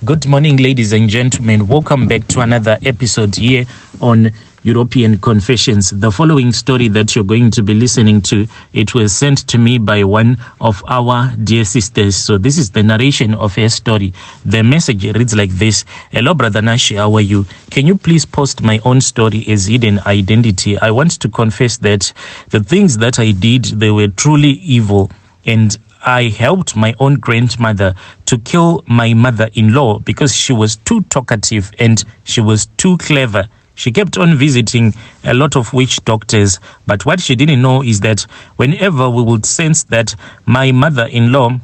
Good morning, ladies and gentlemen. Welcome back to another episode here on European Confessions. The following story that you're going to be listening to, it was sent to me by one of our dear sisters. So this is the narration of her story. The message reads like this. Hello, Brother Nashi, how are you? Can you please post my own story as hidden identity? I want to confess that the things that I did, they were truly evil, and I helped my own grandmother to kill my mother-in-law because she was too talkative and she was too clever. She kept on visiting a lot of witch doctors, but what she didn't know is that whenever we would sense that my mother-in-law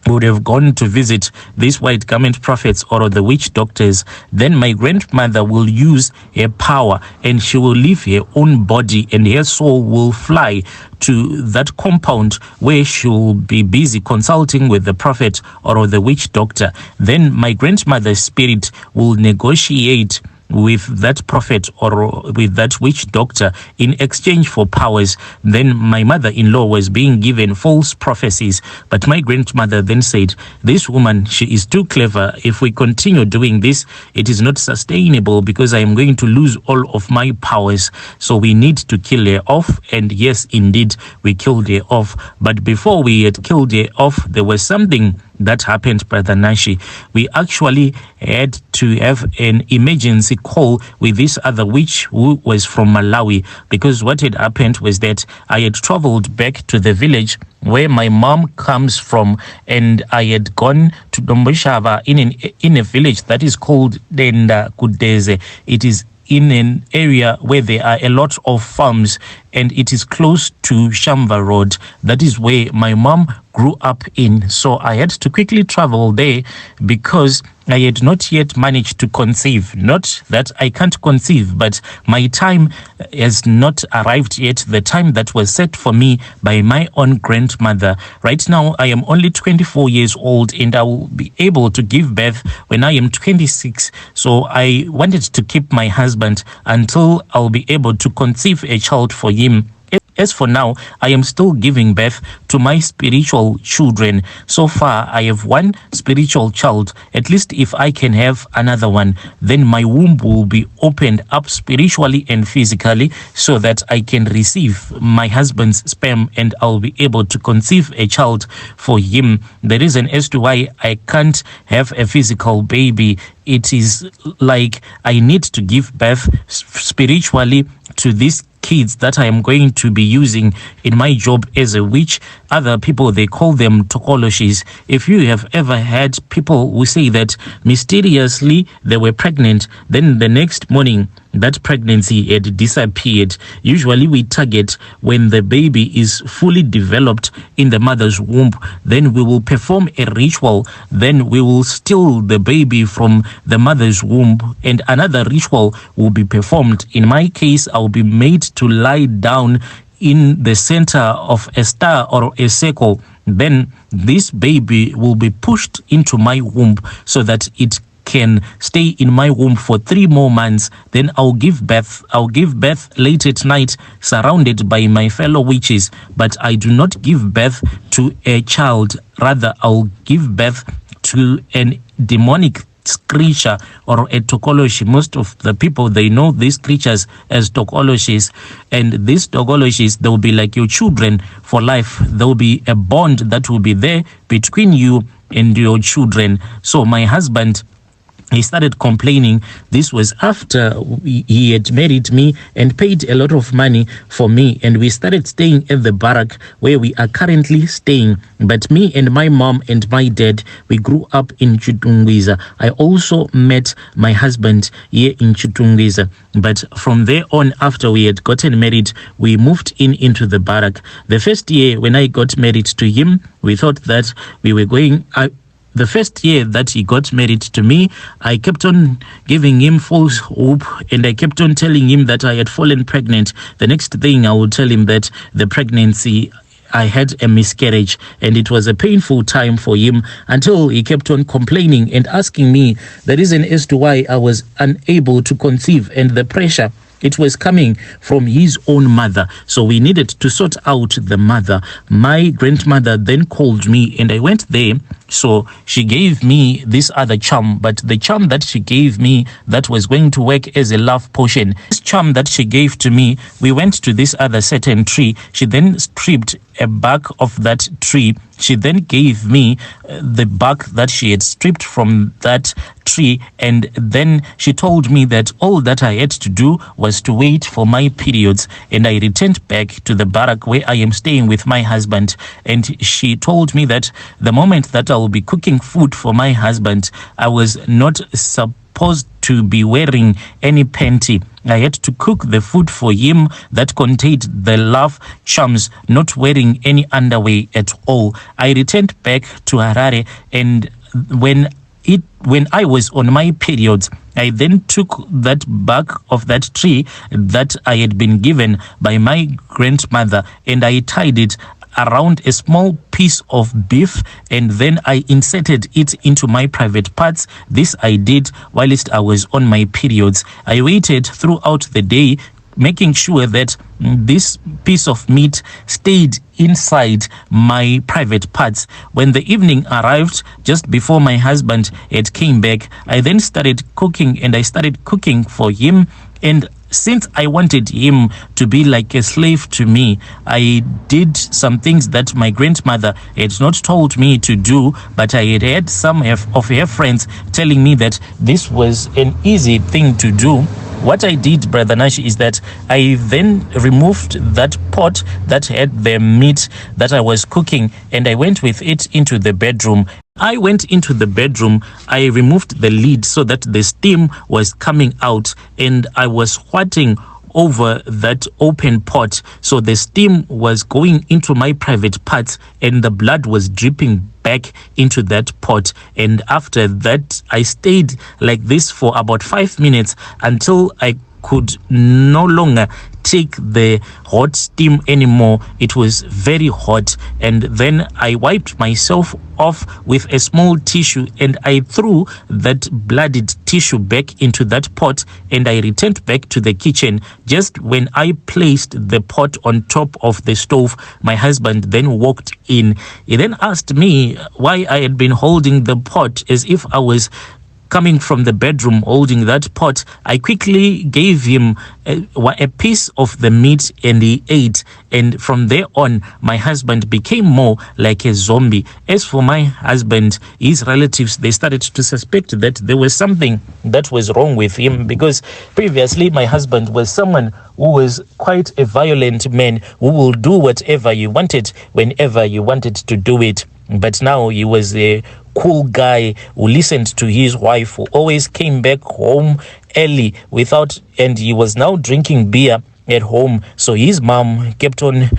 would have gone to visit these white garment prophets or the witch doctors, then my grandmother will use her power and she will leave her own body and her soul will fly to that compound where she will be busy consulting with the prophet or the witch doctor. Then my grandmother's spirit will negotiate with that prophet or with that witch doctor in exchange for powers. Then my mother-in-law was being given false prophecies, but my grandmother then said, this woman, she is too clever. If we continue doing this, it is not sustainable because I am going to lose all of my powers. So we need to kill her off. And yes, indeed, we killed her off. But before we had killed her off, there was something that happened, Brother Nashi. We actually had to have an emergency call with this other witch who was from Malawi, because what had happened was that I had traveled back to the village where my mom comes from, and I had gone to Domboshava in a village that is called Denda Kudeze. It is in an area where there are a lot of farms, and it is close to Shamba Road. That is where my mom grew up in. So I had to quickly travel there because I had not yet managed to conceive. Not that I can't conceive, but my time has not arrived yet, the time that was set for me by my own grandmother. Right now, I am only 24 years old and I will be able to give birth when I am 26. So I wanted to keep my husband until I'll be able to conceive a child for him. As for now, I am still giving birth to my spiritual children. So far, I have one spiritual child. At least if I can have another one, then my womb will be opened up spiritually and physically so that I can receive my husband's sperm and I'll be able to conceive a child for him. The reason as to why I can't have a physical baby, it is like I need to give birth spiritually to these kids that I am going to be using in my job as a witch. Other people, they call them tokoloshis. If you have ever had people who say that mysteriously they were pregnant, then the next morning that pregnancy had disappeared. Usually we target when the baby is fully developed in the mother's womb. Then we will perform a ritual. Then we will steal the baby from the mother's womb and another ritual will be performed. In my case, I will be made to lie down in the center of a star or a circle. Then this baby will be pushed into my womb so that it can stay in my womb for 3 more months. Then I'll give birth late at night surrounded by my fellow witches, but I do not give birth to a child. Rather, I'll give birth to an demonic creature or a tokoloshi. Most of the people, they know these creatures as tokoloshis, and these tokoloshis, they will be like your children for life. There will be a bond that will be there between you and your children. So my husband, he started complaining. This was after he had married me and paid a lot of money for me, and we started staying at the barrack where we are currently staying. But me and my mom and my dad, we grew up in Chitungwiza. I also met my husband here in Chitungwiza. But from there on, after we had gotten married, we moved into the barrack. The first year when I got married to him, we thought that we were going... The first year that he got married to me, I kept on giving him false hope and I kept on telling him that I had fallen pregnant. The next thing I would tell him that the pregnancy, I had a miscarriage, and it was a painful time for him until he kept on complaining and asking me the reason as to why I was unable to conceive, and the pressure, it was coming from his own mother. So we needed to sort out the mother. My grandmother then called me and I went there So she gave me this other charm, but the charm that she gave me that was going to work as a love potion, this charm that she gave to me, we went to this other certain tree. She then stripped a bark of that tree. She then gave me the bark that she had stripped from that tree, and then she told me that all that I had to do was to wait for my periods, and I returned back to the barrack where I am staying with my husband. And she told me that the moment that I will be cooking food for my husband, I was not supposed to be wearing any panty. I had to cook the food for him that contained the love charms, not wearing any underwear at all. I returned back to Harare, and when I was on my periods, I then took that bark of that tree that I had been given by my grandmother, and I tied it around a small piece of beef, and then I inserted it into my private parts. This I did whilst I was on my periods. I waited throughout the day, making sure that this piece of meat stayed inside my private parts. When the evening arrived, just before my husband had came back, I then started cooking, and I started cooking for him. And since I wanted him to be like a slave to me, I did some things that my grandmother had not told me to do, but I had had some of her friends telling me that this was an easy thing to do. What I did, Brother Nash, is that I then removed that pot that had the meat that I was cooking, and I went with it into the bedroom. I went into the bedroom, I removed the lid so that the steam was coming out, and I was swatting over that open pot, so the steam was going into my private parts and the blood was dripping back into that pot. And after that, I stayed like this for about 5 minutes until I could no longer take the hot steam anymore. It was very hot, and then I wiped myself off with a small tissue, and I threw that blooded tissue back into that pot, and I returned back to the kitchen. Just when I placed the pot on top of the stove, my husband then walked in. He then asked me why I had been holding the pot as if I was coming from the bedroom holding that pot. I quickly gave him a piece of the meat, and he ate. And from there on, my husband became more like a zombie. As for my husband, his relatives, they started to suspect that there was something that was wrong with him, because previously my husband was someone who was quite a violent man, who will do whatever you wanted whenever you wanted to do it. But now he was a cool guy who listened to his wife, who always came back home early and he was now drinking beer at home. So his mom kept on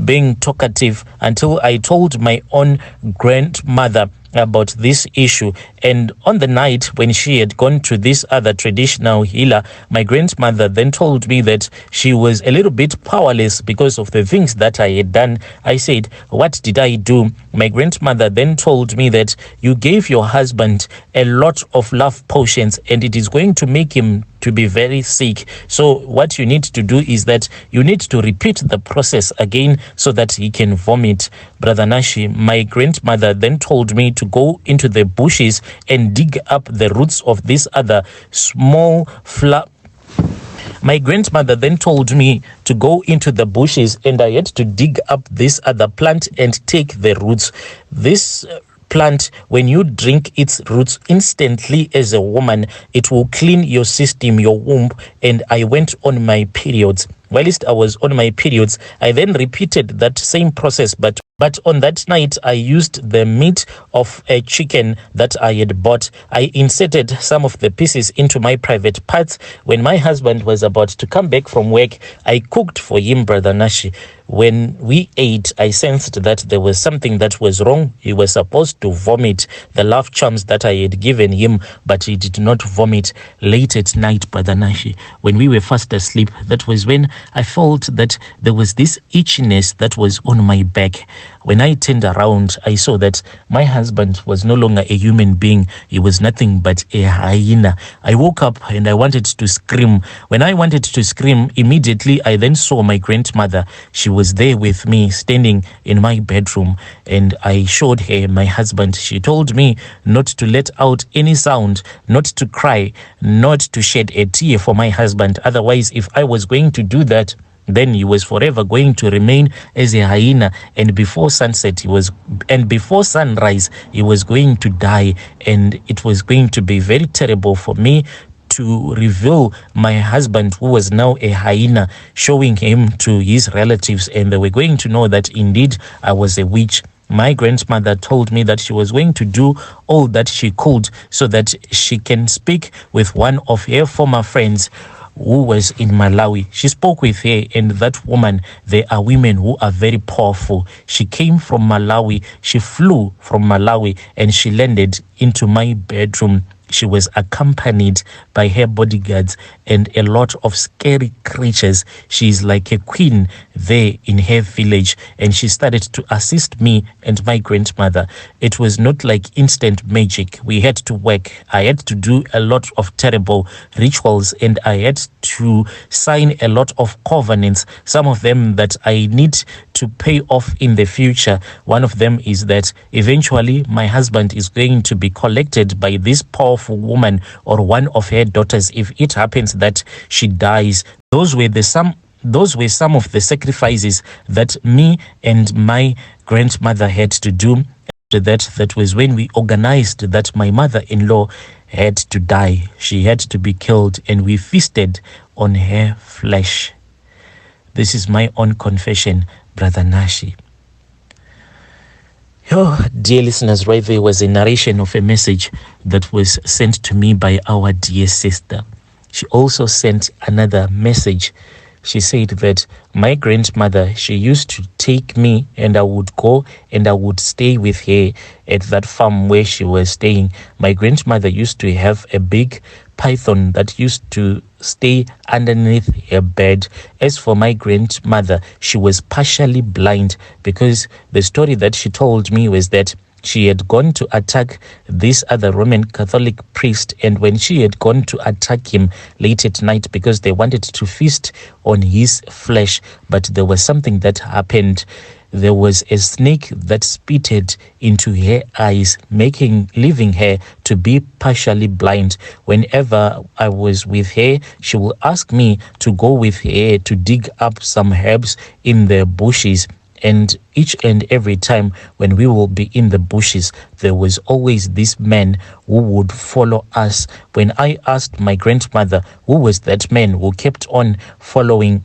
being talkative until I told my own grandmother about this issue. And on the night when she had gone to this other traditional healer, my grandmother then told me that she was a little bit powerless because of the things that I had done. I said, what did I do? My grandmother then told me that you gave your husband a lot of love potions, and it is going to make him to be very sick. So what you need to do is that you need to repeat the process again so that he can vomit. Brother Nashi, my grandmother then told me to go into the bushes and dig up the roots of this other small flower. My grandmother then told me to go into the bushes, and I had to dig up this other plant and take the roots. This plant, when you drink its roots instantly as a woman, it will clean your system, your womb. And I went on my periods. Whilst I was on my periods, I then repeated that same process, but on that night, I used the meat of a chicken that I had bought. I inserted some of the pieces into my private parts. When my husband was about to come back from work, I cooked for him, Brother Nashi. When we ate, I sensed that there was something that was wrong. He was supposed to vomit the love charms that I had given him, but he did not vomit. Late at night, Brother Nashi, when we were fast asleep, that was when I felt that there was this itchiness that was on my back. When I turned around, I saw that my husband was no longer a human being. He was nothing but a hyena. I woke up and I wanted to scream. When I wanted to scream, immediately I then saw my grandmother. She was there with me, standing in my bedroom, and I showed her my husband. She told me not to let out any sound, not to cry, not to shed a tear for my husband. Otherwise, if I was going to do that, then he was forever going to remain as a hyena, and before sunset before sunrise he was going to die, and it was going to be very terrible for me to reveal my husband, who was now a hyena, showing him to his relatives, and they were going to know that indeed I was a witch. My grandmother told me that she was going to do all that she could so that she can speak with one of her former friends who was in Malawi. She spoke with her, and that woman, there are women who are very powerful. She came from Malawi. She flew from Malawi and she landed into my bedroom. She was accompanied by her bodyguards and a lot of scary creatures. She is like a queen there in her village, and she started to assist me and my grandmother. It was not like instant magic. We had to work. I had to do a lot of terrible rituals, and I had to sign a lot of covenants, some of them that I need to pay off in the future. One of them is that eventually my husband is going to be collected by this powerful woman or one of her daughters if it happens that she dies. Those were some of the sacrifices that me and my grandmother had to do. After that was when we organized that my mother-in-law had to die. She had to be killed, and we feasted on her flesh. This is my own confession, Brother Nashi. Oh, dear listeners, right there was a narration of a message that was sent to me by our dear sister. She also sent another message. She said that my grandmother, she used to take me and I would go and I would stay with her at that farm where she was staying. My grandmother used to have a big python that used to stay underneath her bed. As for my grandmother, she was partially blind, because the story that she told me was that she had gone to attack this other Roman Catholic priest, and when she had gone to attack him late at night because they wanted to feast on his flesh, but there was something that happened. There was a snake that spitted into her eyes, leaving her to be partially blind. Whenever I was with her, she will ask me to go with her to dig up some herbs in the bushes. And each and every time when we will be in the bushes, there was always this man who would follow us. When I asked my grandmother who was that man who kept on following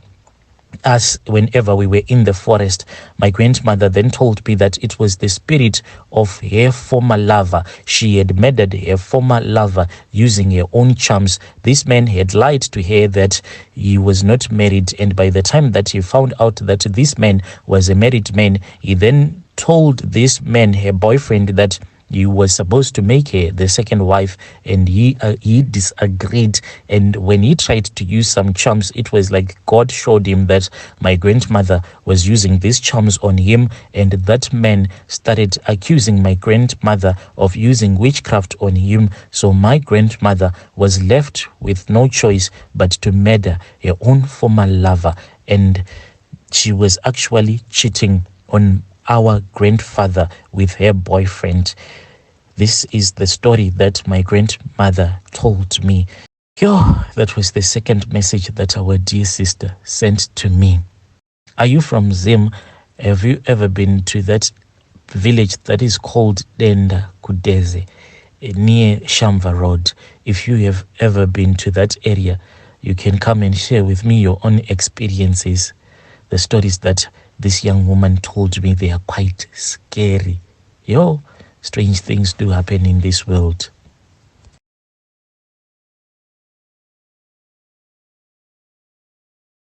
us whenever we were in the forest, my grandmother then told me that it was the spirit of her former lover. She had murdered her former lover using her own charms. This man had lied to her that he was not married, and by the time that he found out that this man was a married man, he then told this man, her boyfriend, that he was supposed to make her the second wife, and he disagreed. And when he tried to use some charms, it was like God showed him that my grandmother was using these charms on him, and that man started accusing my grandmother of using witchcraft on him. So my grandmother was left with no choice but to murder her own former lover, and she was actually cheating on our grandfather with her boyfriend. This is the story that my grandmother told me. That was the second message that our dear sister sent to me. Are you from Zim? Have you ever been to that village that is called Denda Kudeze, near Shamva Road? If you have ever been to that area, you can come and share with me your own experiences. The stories that this young woman told me, they are quite scary. Strange things do happen in this world.